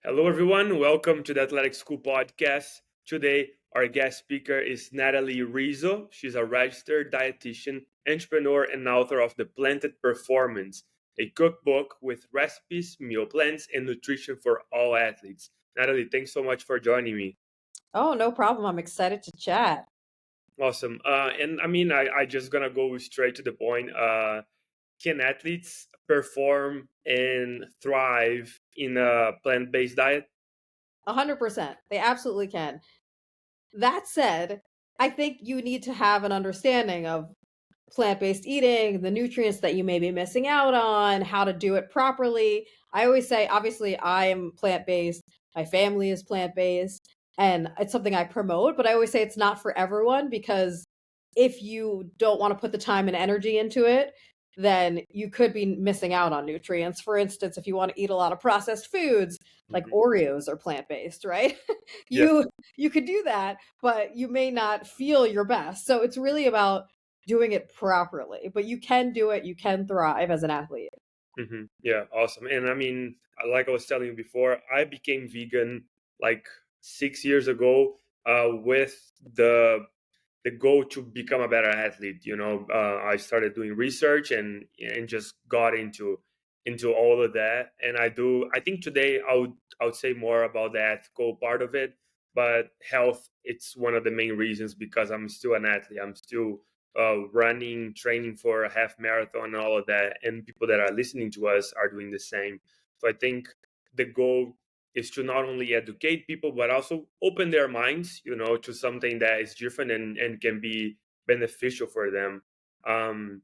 Hello, everyone. Welcome to the Athletic School Podcast. Today, our guest speaker is Natalie Rizzo. She's a registered dietitian, entrepreneur, and author of The Planted Performance, a cookbook with recipes, meal plans, and nutrition for all athletes. Natalie, thanks so much for joining me. Oh, no problem. I'm excited to chat. Awesome. I just gonna go straight to the point. Can athletes perform and thrive in a plant-based diet? 100%. They absolutely can. That said, I think you need to have an understanding of plant-based eating, the nutrients that you may be missing out on, how to do it properly. I always say, obviously, I am plant-based, my family is plant-based, and it's something I promote, but I always say it's not for everyone because if you don't want to put the time and energy into it, then you could be missing out on nutrients. For instance, if you want to eat a lot of processed foods, like Mhm. Oreos are plant-based, right? Yeah. You could do that, but you may not feel your best. So it's really about doing it properly, but you can do it, you can thrive as an athlete. Yeah, awesome. Like I was telling you before, I became vegan like 6 years ago with the goal to become a better athlete. I started doing research and just got into all of that. And I think today I would say more about the ethical part of it, but health it's one of the main reasons because I'm still an athlete. I'm still running, training for a half marathon, and all of that. And people that are listening to us are doing the same. So I think the goal is to not only educate people but also open their minds, to something that is different and can be beneficial for them. Um,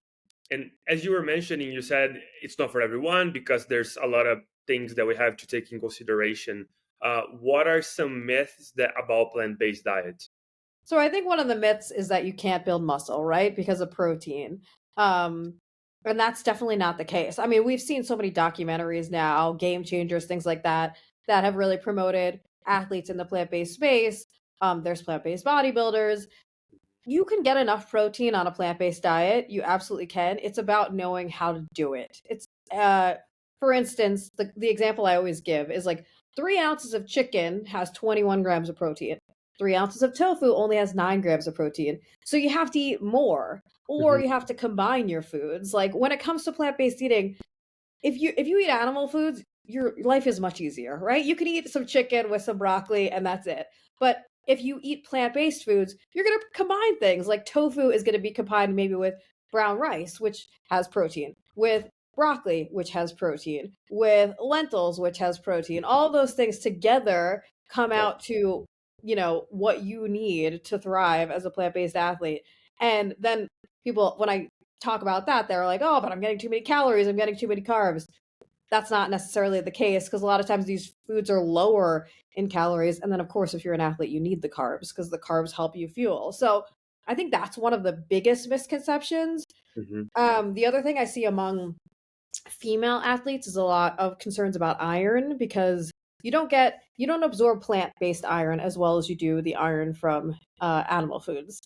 and as you were mentioning, you said it's not for everyone because there's a lot of things that we have to take in consideration. What are some myths that about plant-based diets? So I think one of the myths is that you can't build muscle, right? Because of protein. Um, and that's definitely not the case. I mean, we've seen so many documentaries now, game changers, things like that, that have really promoted athletes in the plant-based space. There's plant-based bodybuilders. You can get enough protein on a plant-based diet. You absolutely can. It's about knowing how to do it. For instance, the example I always give is like 3 ounces of chicken has 21 grams of protein. 3 ounces of tofu only has 9 grams of protein. So you have to eat more, or Mhm. you have to combine your foods. Like when it comes to plant-based eating, if you eat animal foods, your life is much easier, right? You can eat some chicken with some broccoli and that's it. But if you eat plant-based foods, you're going to combine things. Like tofu is going to be combined maybe with brown rice, which has protein, with broccoli, which has protein, with lentils, which has protein. All those things together come Yeah. out to, what you need to thrive as a plant-based athlete. And then people when I talk about that, they're like, "Oh, but I'm getting too many calories, I'm getting too many carbs." That's not necessarily the case because a lot of times these foods are lower in calories. And then, of course, if you're an athlete, you need the carbs because the carbs help you fuel. So I think that's one of the biggest misconceptions. Mhm. The other thing I see among female athletes is a lot of concerns about iron because you don't absorb plant-based iron as well as you do the iron from animal foods,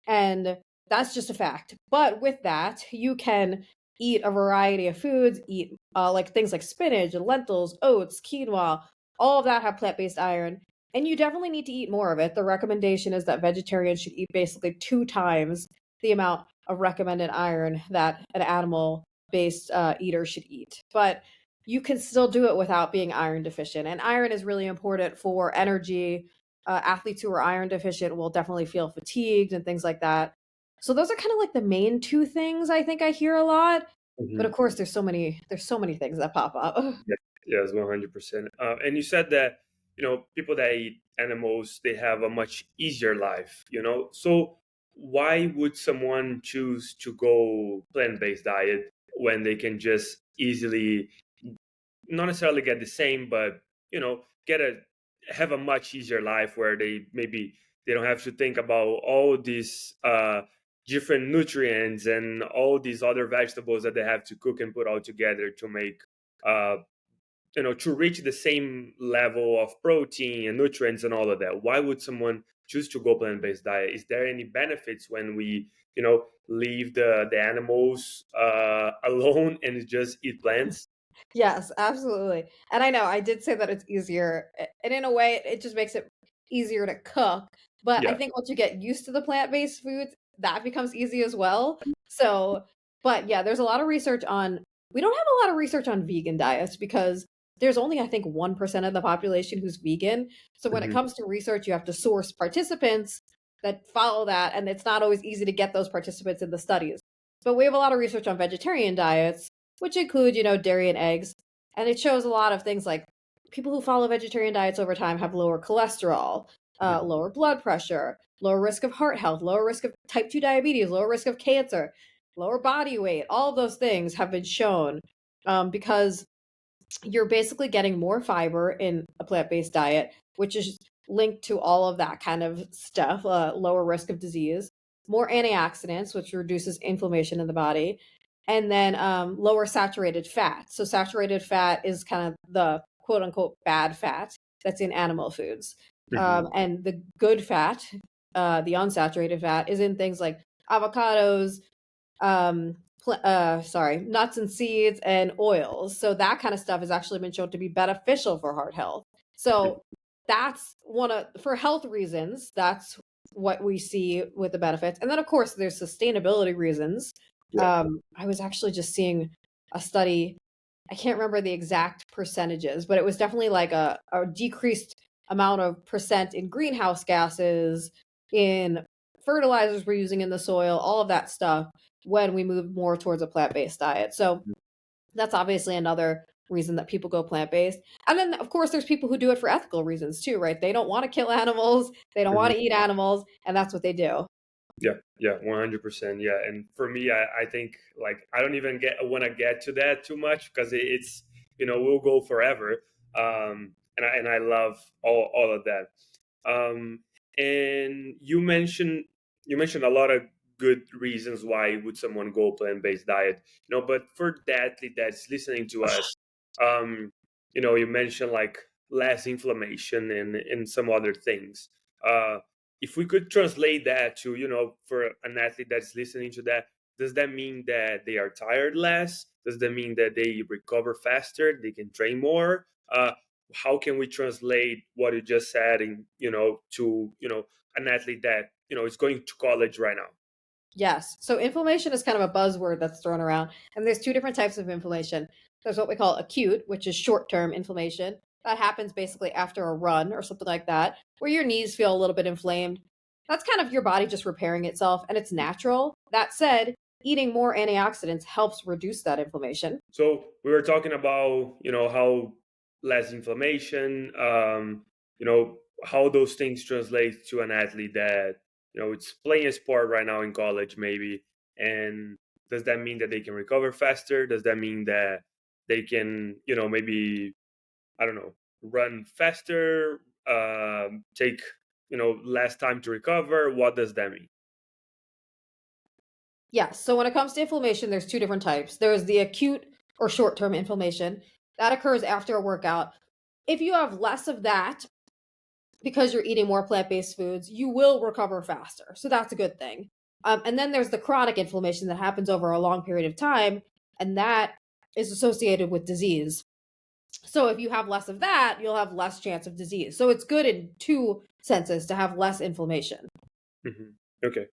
and that's just a fact. But with that, you can eat a variety of foods, eat like things like spinach and lentils, oats, quinoa. All of that have plant-based iron, and you definitely need to eat more of it. The recommendation is that vegetarians should eat basically 2 times the amount of recommended iron that an animal based eater should eat. But you can still do it without being iron deficient. And iron is really important for energy. Athletes who are iron deficient will definitely feel fatigued and things like that. So those are kind of like the main two things I think I hear a lot. But Mhm. of course, there's so many things that pop up. Yeah. Yes, 100%. And you said that people that eat animals they have a much easier life. So why would someone choose to go plant-based diet when they can just easily not necessarily get the same, but get a have a much easier life where they don't have to think about all these different nutrients and all these other vegetables that they have to cook and put all together to make uh, to reach the same level of protein and nutrients and all of that. Why would someone choose to go plant-based diet? Is there any benefits when we leave the animals alone and just eat plants? Yes, absolutely. And I know I did say that it's easier, and in a way, it just makes it easier to cook. But I Yeah. think once you get used to the plant-based foods, that becomes easy as well. So, but yeah, there's a lot of research on. We don't have a lot of research on vegan diets because there's only, I think, 1% of the population who's vegan. So when it Hmm. comes to research, you have to source participants that follow that, and it's not always easy to get those participants in the studies. But we have a lot of research on vegetarian diets, which include, dairy and eggs. And it shows a lot of things like people who follow vegetarian diets over time have lower cholesterol, Hmm. lower blood pressure, lower risk of heart health, lower risk of type 2 diabetes, lower risk of cancer, lower body weight. All of those things have been shown because you're basically getting more fiber in a plant-based diet, which is linked to all of that kind of stuff, lower risk of disease, more antioxidants, which reduces inflammation in the body, and then lower saturated fat. So saturated fat is kind of the quote unquote bad fat that's in animal foods. Hmm. And the good fat, the unsaturated fat, is in things like avocados, nuts and seeds and oils. So that kind of stuff has actually been shown to be beneficial for heart health. So that's for health reasons, that's what we see with the benefits. And then of course there's sustainability reasons. Yeah. I was actually just seeing a study. I can't remember the exact percentages, but it was definitely like a decreased amount of percent in greenhouse gases, in fertilizers we're using in the soil, all of that stuff when we move more towards a plant-based diet. So that's obviously another reason that people go plant-based. And then of course there's people who do it for ethical reasons too, right? They don't want to kill animals, they don't want Hmm. to eat animals, and that's what they do. Yeah, yeah, 100%. Yeah, and for me, I think like I don't even get want to get to that too much because it's we'll go forever. And I love all of that. And you mentioned a lot of good reasons why would someone go plant based diet. But for the athlete that's listening to us, you mentioned like less inflammation and some other things. Uh, if we could translate that to for an athlete that's listening to that, does that mean that they are tired less? Does that mean that they recover faster, they can train more? How can we translate what you just said in to an athlete that is going to college right now? Yes. So inflammation is kind of a buzzword that's thrown around, and there's two different types of inflammation. There's what we call acute, which is short-term inflammation. That happens basically after a run or something like that, where your knees feel a little bit inflamed. That's kind of your body just repairing itself, and it's natural. That said, eating more antioxidants helps reduce that inflammation. So we were talking about how less inflammation, how those things translate to an athlete that it's playing a sport right now in college maybe, and does that mean that they can recover faster? Does that mean that they can maybe, I don't know, run faster, take less time to recover? What does that mean? Yes. So when it comes to inflammation, there's two different types. There's the acute or short-term inflammation that occurs after a workout. If you have less of that, because you're eating more plant-based foods, you will recover faster. So that's a good thing. And then there's the chronic inflammation that happens over a long period of time, and that is associated with disease. So if you have less of that, you'll have less chance of disease. So it's good in two senses to have less inflammation. Hmm. Okay.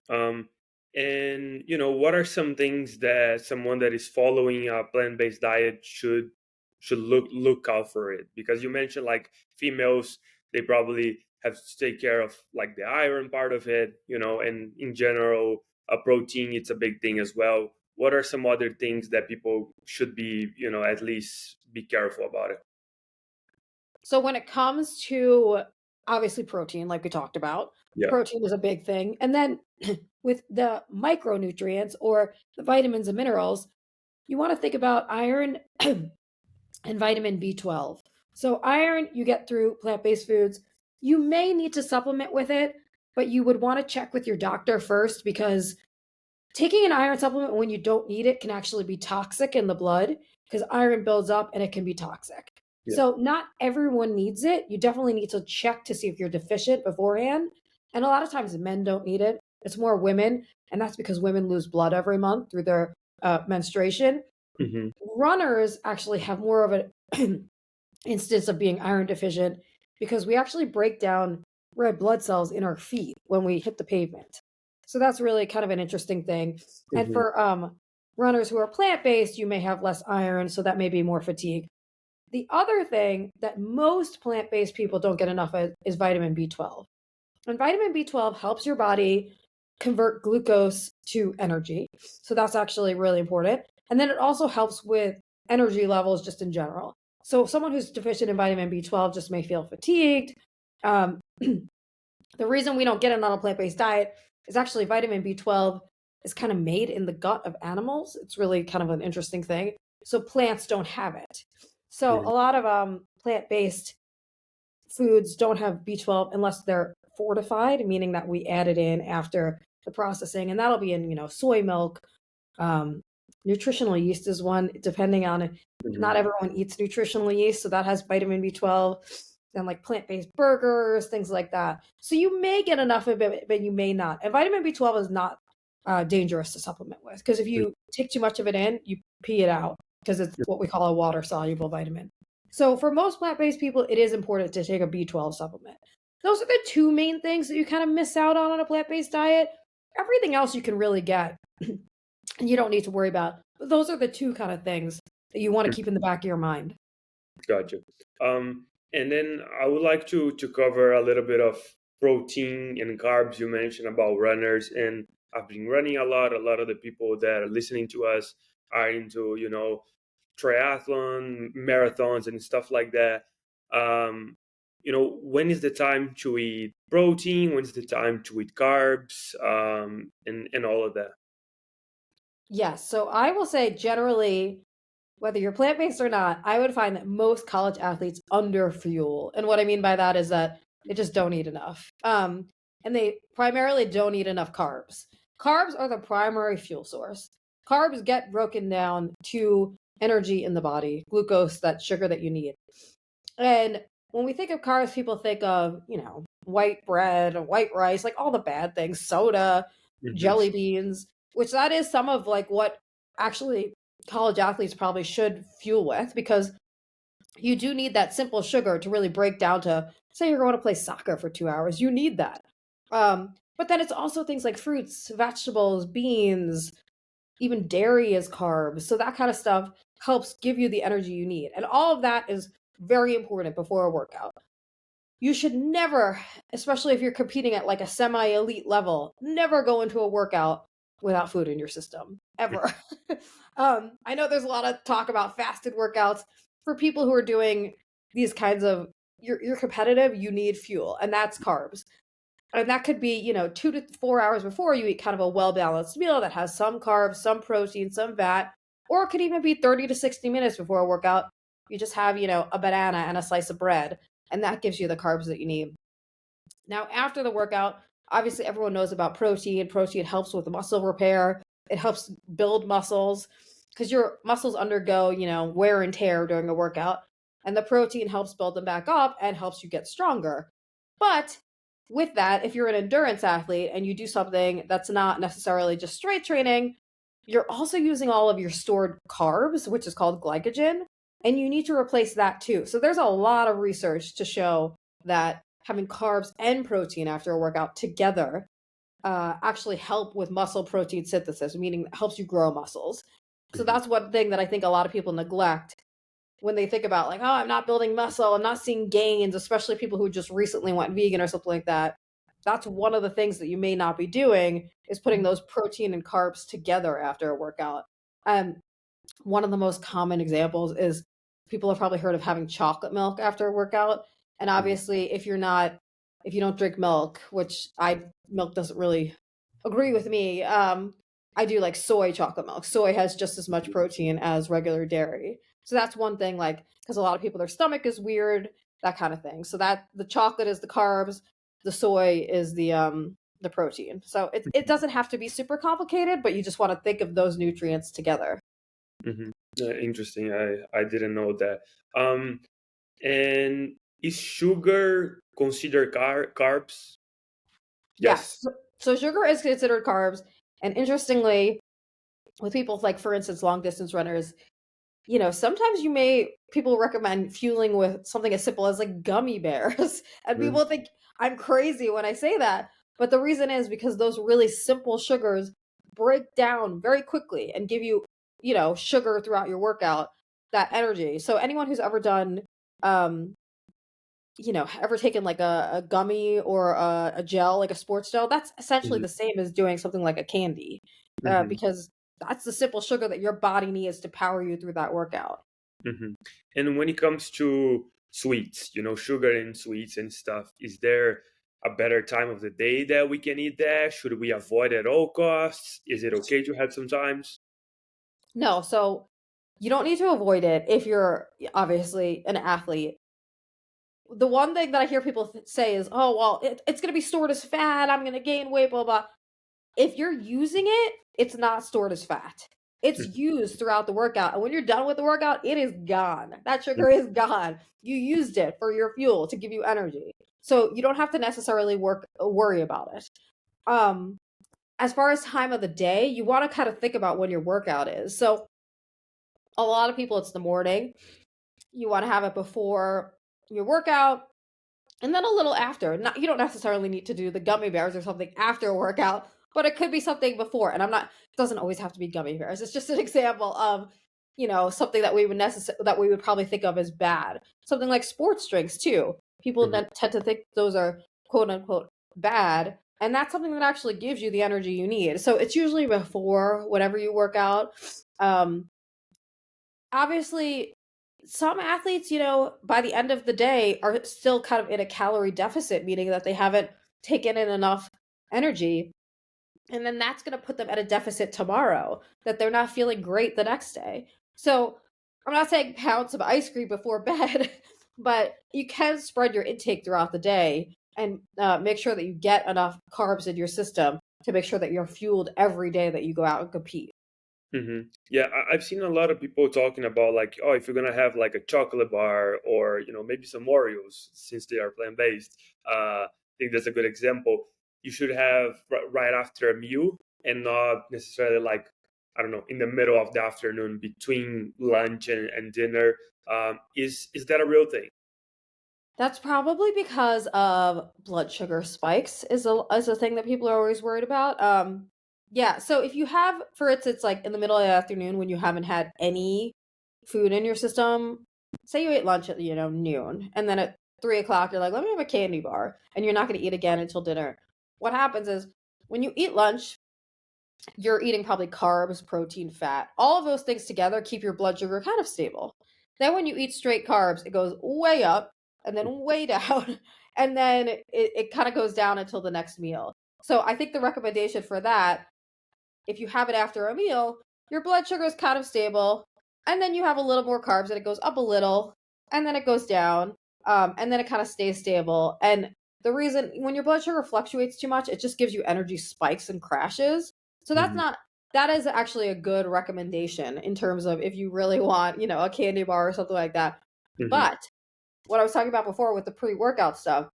Um, and what are some things that someone that is following a plant-based diet should look out for it? Because you mentioned like females, they probably have to take care of like the iron part of it, and in general, a protein it's a big thing as well. What are some other things that people should be, at least be careful about it? So when it comes to obviously protein, like we talked about, Yeah. protein is a big thing. And then with the micronutrients or the vitamins and minerals, you want to think about iron and vitamin B12. So iron you get through plant-based foods. You may need to supplement with it, but you would want to check with your doctor first because taking an iron supplement when you don't need it can actually be toxic in the blood because iron builds up and it can be toxic. Yeah. So, not everyone needs it. You definitely need to check to see if you're deficient beforehand. And a lot of times men don't need it, it's more women. And that's because women lose blood every month through their menstruation. Hmm. Runners actually have more of an instance of being iron deficient because we actually break down red blood cells in our feet when we hit the pavement. So that's really kind of an interesting thing. And Hmm. for runners who are plant-based, you may have less iron, so that may be more fatigue. The other thing that most plant-based people don't get enough of is vitamin B12. And vitamin B12 helps your body convert glucose to energy. So that's actually really important. And then it also helps with energy levels just in general. So someone who's deficient in vitamin B12 just may feel fatigued. Um, the reason we don't get it on a plant-based diet is actually vitamin B12 is kind of made in the gut of animals. It's really kind of an interesting thing. So plants don't have it. So a lot of plant-based foods don't have B12 unless they're fortified, meaning that we add it in after the processing, and that'll be in soy milk. Um, Nutritional yeast is one, depending on Hmm. not everyone eats nutritional yeast, so that has vitamin B12. And like plant-based burgers, things like that. So you may get enough of it, but you may not. And vitamin B12 is not dangerous to supplement with because if you take too much of it in, you pee it out because it's what we call a water soluble vitamin. So for most plant-based people, it is important to take a B12 supplement. Those are the two main things that you kind of miss out on a plant-based diet. Everything else you can really get, and you don't need to worry about. But those are the two kind of things that you want to keep in the back of your mind. Gotcha. And then I would like to cover a little bit of protein and carbs. You mentioned about runners, and I've been running a lot. A lot of the people that are listening to us are into, triathlon, marathons, and stuff like that. Um, when is the time to eat protein? When is the time to eat carbs? And all of that. Yes, so I will say generally, whether you're plant-based or not, I would find that most college athletes underfuel. And what I mean by that is that they just don't eat enough. And they primarily don't eat enough carbs. Carbs are the primary fuel source. Carbs get broken down to energy in the body, glucose, that sugar that you need. And when we think of carbs, people think of, white bread, white rice, like all the bad things, soda, Hmm. jelly beans, which that is some of like what actually college athletes probably should fuel with because you do need that simple sugar to really break down to say you're going to play soccer for 2 hours. You need that. But then it's also things like fruits, vegetables, beans, even dairy is carbs. So that kind of stuff helps give you the energy you need. And all of that is very important before a workout. You should never, especially if you're competing at like a semi elite level, never go into a workout without food in your system, ever. I know there's a lot of talk about fasted workouts. For people who are doing these kinds of, you're competitive, you need fuel, and that's carbs. And that could be, 2 to 4 hours before you eat kind of a well balanced meal that has some carbs, some protein, some fat, or it could even be 30 to 60 minutes before a workout. You just have, a banana and a slice of bread, and that gives you the carbs that you need. Now, after the workout, obviously everyone knows about protein. Protein helps with muscle repair, it helps build muscles because your muscles undergo, wear and tear during a workout. And the protein helps build them back up and helps you get stronger. But with that, if you're an endurance athlete and you do something that's not necessarily just strength training, you're also using all of your stored carbs, which is called glycogen, and you need to replace that too. So there's a lot of research to show that having carbs and protein after a workout together actually help with muscle protein synthesis, meaning it helps you grow muscles. So Hmm. that's one thing that I think a lot of people neglect when they think about like, oh, I'm not building muscle, I'm not seeing gains, especially people who just recently went vegan or something like that. That's one of the things that you may not be doing is putting those protein and carbs together after a workout. Um, One of the most common examples is people have probably heard of having chocolate milk after a workout. And obviously, if you don't drink milk, which milk doesn't really agree with me, I do like soy chocolate milk. Soy has just as much protein as regular dairy. So that's one thing, like, because a lot of people, their stomach is weird, that kind of thing. So that the chocolate is the carbs, the soy is the protein. So it doesn't have to be super complicated, but you just want to think of those nutrients together. Hmm. Interesting. I didn't know that. And is sugar considered carbs? Yes. Yes. So sugar is considered carbs. And interestingly, with people like, for instance, long distance runners, sometimes people recommend fueling with something as simple as like gummy bears. And Mm-hmm. people think I'm crazy when I say that. But the reason is because those really simple sugars break down very quickly and give you, sugar throughout your workout, that energy. So anyone who's ever done, um, ever taken like a gummy or a gel, like a sports gel, that's essentially the same as doing something like a candy, Mm-hmm. because that's the simple sugar that your body needs to power you through that workout. Mm-hmm. And when it comes to sweets, sugar and sweets and stuff, is there a better time of the day that we can eat that? Should we avoid at all costs? Is it okay to have sometimes? No, so you don't need to avoid it if you're obviously an athlete. The one thing that I hear people say is, "Oh, well, it's going to be stored as fat. I'm going to gain weight, blah, blah." If you're using it, it's not stored as fat. It's used throughout the workout. And when you're done with the workout, it is gone. That sugar is gone. You used it for your fuel to give you energy. So you don't have to necessarily worry about it. Um, as far as time of the day, you want to kind of think about when your workout is. So a lot of people, it's the morning. You want to have it before your workout and then a little after. Not, you don't necessarily need to do the gummy bears or something after a workout, but it could be something before. And it doesn't always have to be gummy bears. It's just an example of, something that that we would probably think of as bad. Something like sports drinks too. People Mhm. tend to think those are quote unquote bad. And that's something that actually gives you the energy you need. So it's usually before whenever you work out. Um, Obviously, some athletes, by the end of the day are still kind of in a calorie deficit, meaning that they haven't taken in enough energy. And then that's going to put them at a deficit tomorrow, that they're not feeling great the next day. So I'm not saying pound some ice cream before bed, but you can spread your intake throughout the day and make sure that you get enough carbs in your system to make sure that you're fueled every day that you go out and compete. Yeah, I've seen a lot of people talking about like, oh, if you're gonna have like a chocolate bar or maybe some Oreos since they are plant based. I think that's a good example. You should have right after a meal and not necessarily like I don't know in the middle of the afternoon between lunch and dinner. Is that a real thing? That's probably because of blood sugar spikes is a thing that people are always worried about. Yeah, so if you have, for instance, like in the middle of the afternoon when you haven't had any food in your system, say you ate lunch at noon, and then at 3 o'clock you're like, let me have a candy bar, and you're not going to eat again until dinner. What happens is when you eat lunch, you're eating probably carbs, protein, fat. All of those things together keep your blood sugar kind of stable. Then when you eat straight carbs, it goes way up and then way down. And then it kind of goes down until the next meal. So I think the recommendation for that, if you have it after a meal, your blood sugar is kind of stable. And then you have a little more carbs and it goes up a little and then it goes down. And then it kind of stays stable. And the reason when your blood sugar fluctuates too much, it just gives you energy spikes and crashes. So Hmm. that is actually a good recommendation in terms of if you really want, a candy bar or something like that. Hmm. But what I was talking about before with the pre-workout stuff,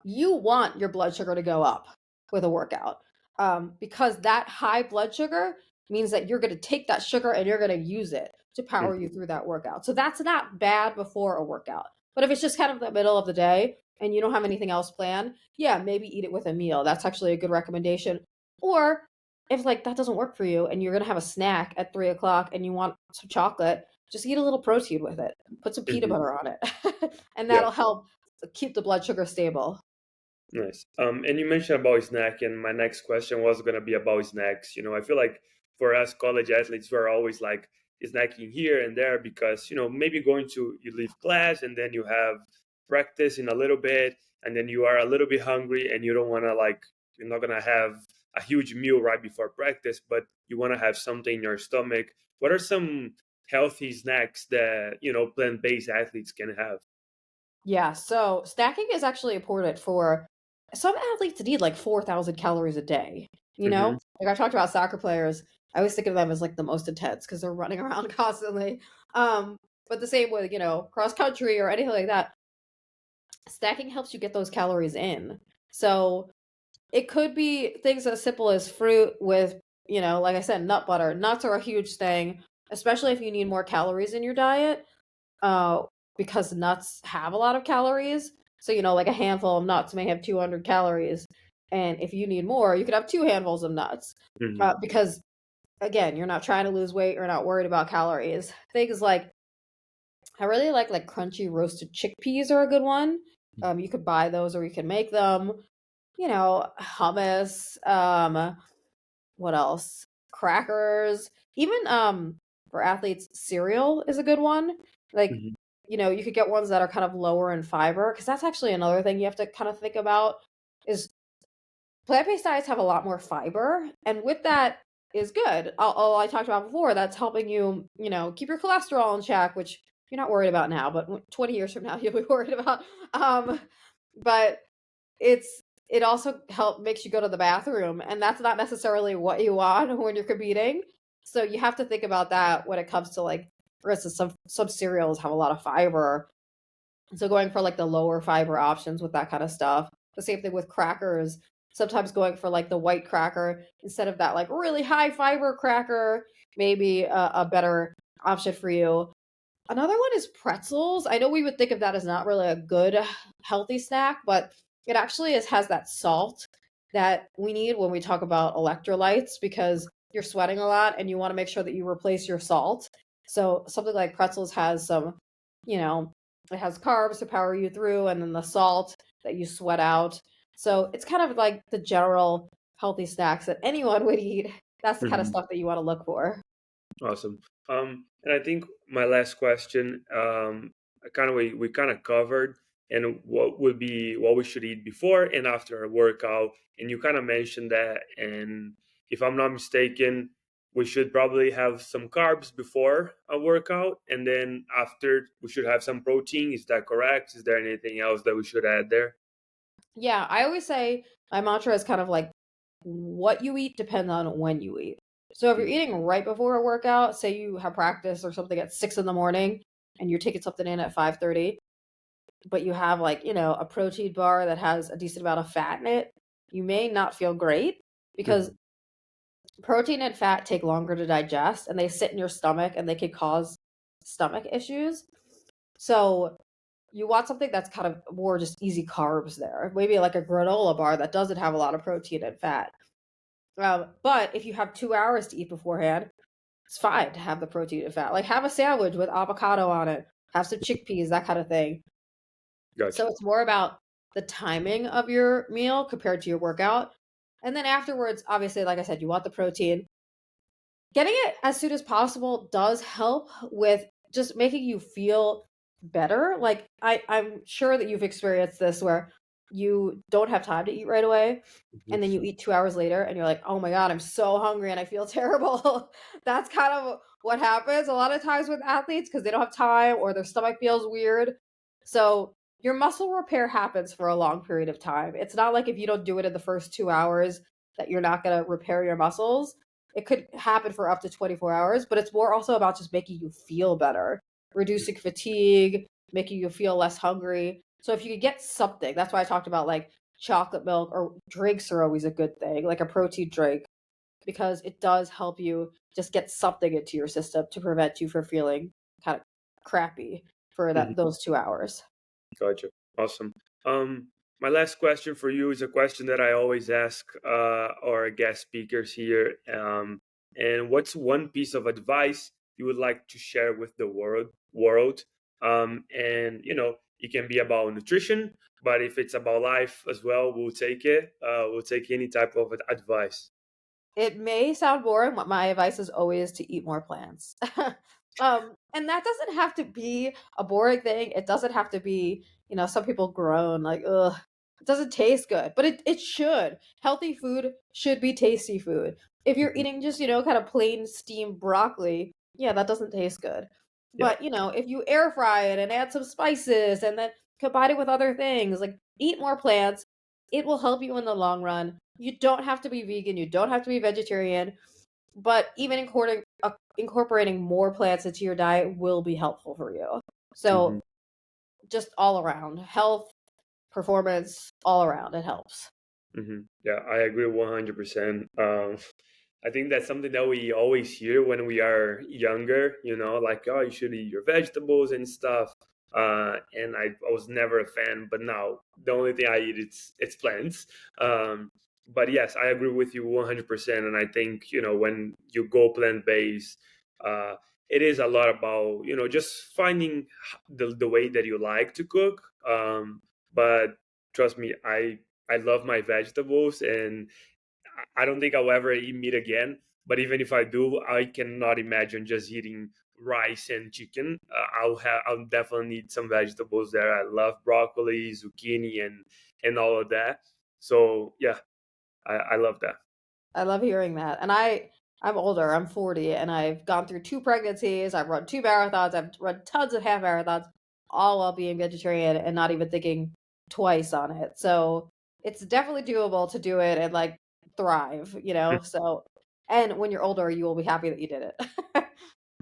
you want your blood sugar to go up with a workout, because that high blood sugar means that you're going to take that sugar and you're going to use it to power you through that workout. So that's not bad before a workout. But if it's just kind of the middle of the day and you don't have anything else planned, yeah, maybe eat it with a meal. That's actually a good recommendation. Or if like that doesn't work for you and you're going to have a snack at 3 o'clock and you want some chocolate, just eat a little protein with it. Put some peanut Hmm. butter on it, and Yeah. that'll help keep the blood sugar stable. Nice. And you mentioned about snack, and my next question was going to be about snacks. I feel like for us college athletes, we're always like snacking here and there because, maybe you leave class and then you have practice in a little bit, and then you are a little bit hungry and you don't want to like, you're not going to have a huge meal right before practice, but you want to have something in your stomach. What are some healthy snacks that, plant-based athletes can have? Yeah, so stacking is actually important for some athletes need like 4,000 calories a day. Hmm. Like I talked about soccer players, I always think of them as like the most intense because they're running around constantly. But the same with, cross country or anything like that, stacking helps you get those calories in. So it could be things as simple as fruit with, like I said, nut butter. Nuts are a huge thing. especially if you need more calories in your diet, uh, because nuts have a lot of calories. So, like a handful of nuts may have 200 calories. And if you need more, you could have two handfuls of nuts. Hmm. Because, again, you're not trying to lose weight, you're not worried about calories. Things like, I really like crunchy roasted chickpeas are a good one. You could buy those or you can make them. Hummus, what else? Crackers, even for athletes, cereal is a good one. Like, Hmm. you could get ones that are kind of lower in fiber because that's actually another thing you have to kind of think about is plant-based diets have a lot more fiber, and with that is good. All I talked about before, that's helping you, keep your cholesterol in check, which you're not worried about now, but 20 years from now you'll be worried about. Um, but it's it also makes you go to the bathroom, and that's not necessarily what you want when you're competing. So you have to think about that when it comes to like, for instance, some cereals have a lot of fiber. So going for like the lower fiber options with that kind of stuff. The same thing with crackers. Sometimes going for like the white cracker instead of that like really high fiber cracker, maybe a better option for you. Another one is pretzels. I know we would think of that as not really a good healthy snack, but it actually has that salt that we need when we talk about electrolytes because you're sweating a lot and you want to make sure that you replace your salt. So something like pretzels has some, you know, it has carbs to power you through and then the salt that you sweat out. So it's kind of like the general healthy snacks that anyone would eat. That's the kind of Hmm. stuff that you want to look for. Awesome. And I think my last question, kind of we kind of covered, and what we should eat before and after a workout. And you kind of mentioned that, and if I'm not mistaken, we should probably have some carbs before a workout, and then after we should have some protein. Is that correct? Is there anything else that we should add there? Yeah, I always say my mantra is kind of like what you eat depends on when you eat. So if you're Mm-hmm. eating right before a workout, say you have practice or something at 6 in the morning and you're taking something in at 5:30, but you have like, a protein bar that has a decent amount of fat in it, you may not feel great because Mm-hmm. protein and fat take longer to digest and they sit in your stomach and they can cause stomach issues. So you want something that's kind of more just easy carbs there. Maybe like a granola bar that doesn't have a lot of protein and fat. But if you have 2 hours to eat beforehand, it's fine to have the protein and fat. Like have a sandwich with avocado on it, have some chickpeas, that kind of thing. Gotcha. So it's more about the timing of your meal compared to your workout. And then afterwards, obviously, like I said, you want the protein. Getting it as soon as possible does help with just making you feel better. Like I'm sure that you've experienced this where you don't have time to eat right away and then Mm-hmm. you eat 2 hours later and you're like, oh my God, I'm so hungry and I feel terrible. That's kind of what happens a lot of times with athletes because they don't have time or their stomach feels weird. So your muscle repair happens for a long period of time. It's not like if you don't do it in the first 2 hours that you're not going to repair your muscles. It could happen for up to 24 hours, but it's more also about just making you feel better, reducing fatigue, making you feel less hungry. So if you could get something, that's why I talked about like chocolate milk or drinks are always a good thing, like a protein drink, because it does help you just get something into your system to prevent you from feeling kind of crappy for those 2 hours. Gotcha. Awesome. Um, my last question for you is a question that I always ask our guest speakers here. And what's one piece of advice you would like to share with the world? And it can be about nutrition, but if it's about life as well, we'll take it. We'll take any type of advice. It may sound boring, but my advice is always to eat more plants. And that doesn't have to be a boring thing. It doesn't have to be, some people groan like, ugh, it doesn't taste good, but it should. Healthy food should be tasty food. If you're Mhm. eating just, kind of plain steamed broccoli, yeah, that doesn't taste good. Yeah. But, if you air fry it and add some spices and then combine it with other things, like eat more plants, it will help you in the long run. You don't have to be vegan, you don't have to be vegetarian, but even incorporating more plants into your diet will be helpful for you. Hmm. So, just all around, health, performance, all around, it helps. Hmm. Yeah, I agree 100%. I think that's something that we always hear when we are younger, like, oh, you should eat your vegetables and stuff. And I was never a fan, but now the only thing I eat it's plants. Um, but yes, I agree with you 100%. And I think, when you go plant based, uh, it is a lot about, just finding the way that you like to cook. But trust me, I love my vegetables, and I don't think I'll ever eat meat again. But even if I do, I cannot imagine just eating rice and chicken. I'll definitely need some vegetables there. I love broccoli, zucchini, and all of that. So yeah, I love that. I love hearing that. And I'm older. I'm 40 and I've gone through 2 pregnancies. I've run 2 marathons. I've run tons of half marathons, all while being vegetarian and not even thinking twice on it. So, it's definitely doable to do it and, like, thrive, you know? So and when you're older, you will be happy that you did it.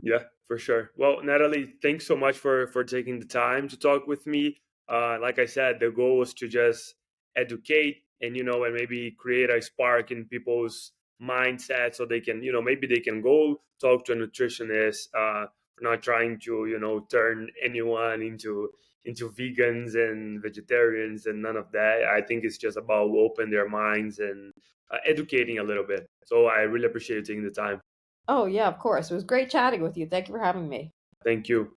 Yeah, for sure. Well, Natalie, thanks so much for taking the time to talk with me. Like I said, the goal was to just educate and and maybe create a spark in people's mindset so they can maybe they can go talk to a nutritionist. We're not trying to turn anyone into vegans and vegetarians and none of that. I think it's just about open their minds and educating a little bit. So I really appreciate you taking the time. Oh, yeah, of course. It was great chatting with you. Thank you for having me. Thank you.